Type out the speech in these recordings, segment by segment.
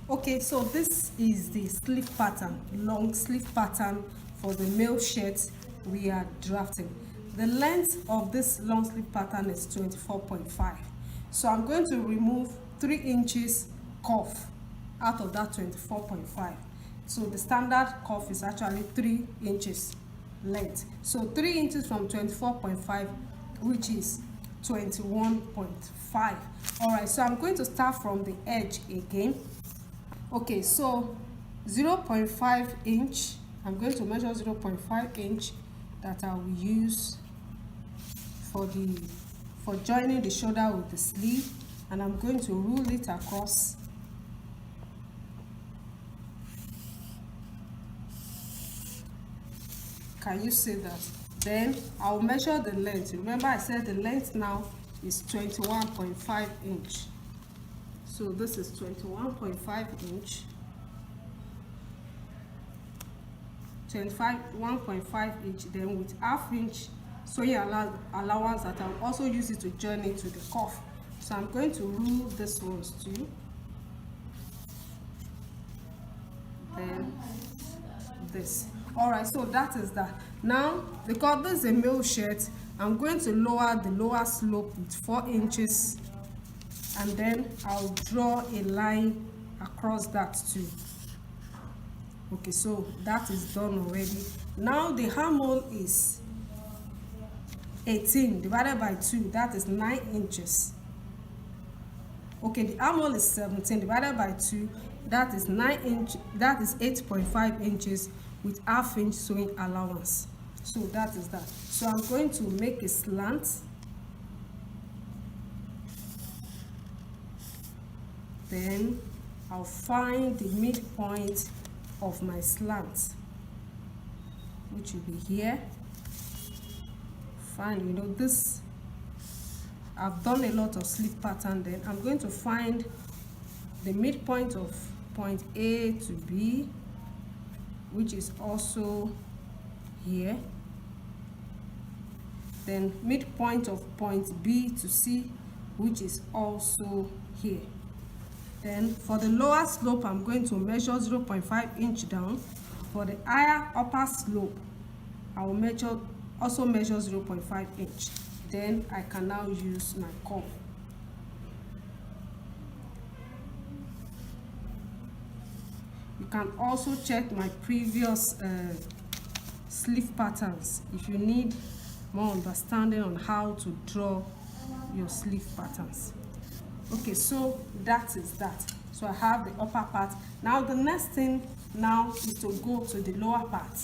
Okay, so this is the sleeve pattern, long sleeve pattern for the male shirt we are drafting. The length of this long sleeve pattern is 24.5. So I'm going to remove 3 inches cuff out of that 24.5. So the standard cuff is actually 3 inches length. So 3 inches from 24.5, which is 21.5. All right, so I'm going to start from the edge again. Okay, so 0.5 inch, I'm going to measure 0.5 inch that I will use for joining the shoulder with the sleeve, and I'm going to rule it across. Can you see that? Then I'll measure the length. Remember I said the length now is 21.5 inch. So this is 21.5 inch. 1.5 inch, then with half inch sewing allowance that I'll also use it to join it to the cuff. So I'm going to rule this ones too. Then this. Alright, so that is that. Now, because this is a male shirt, I'm going to lower the lower slope with 4 inches, and then I'll draw a line across that too. Okay, so that is done already. Now the armhole is 18 divided by 2, that is 9 inches. Okay, the armhole is 17 divided by 2, that is 9 inch, that is 8.5 inches with half inch sewing allowance. So that is that. So I'm going to make a slant. Then I'll find the midpoint of my slant, which will be here. Fine, you know this, I've done a lot of sleeve pattern. Then I'm going to find the midpoint of point A to B, which is also here. Then midpoint of point B to C, which is also here. Then for the lower slope, I'm going to measure 0.5 inch down. For the higher upper slope, I will also measure 0.5 inch. Then I can now use my comb. You can also check my previous sleeve patterns if you need more understanding on how to draw your sleeve patterns. Okay, so that is that. So I have the upper part. Now the next thing now is to go to the lower part.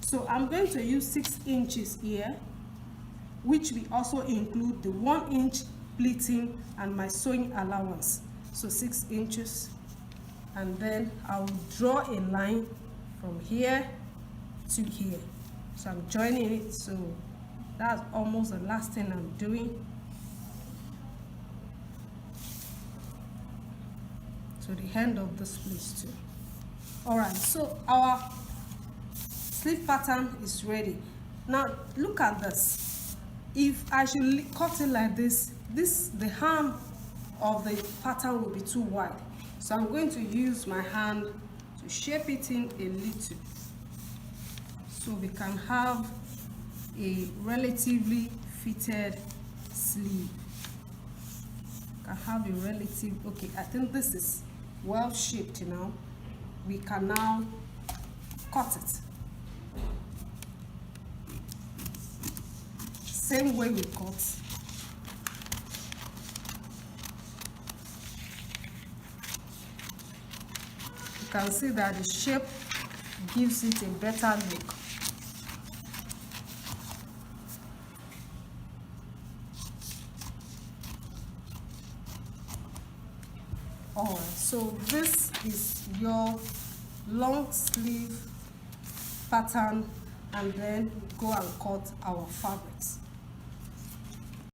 So I'm going to use 6 inches here, which will also include the 1 inch pleating and my sewing allowance. So 6 inches, and then I'll draw a line from here to here. So I'm joining it, so that's almost the last thing I'm doing. So the end of this place too. All right, so our sleeve pattern is ready. Now look at this. If I should cut it like this, the arm of the pattern will be too wide. So I'm going to use my hand to shape it in a little, so we can have a relatively fitted sleeve. Can have a relative, okay, I think this is well shaped now. We can now cut it same way we cut. You can see that the shape gives it a better look. Alright, so this is your long sleeve pattern, and then go and cut our fabrics.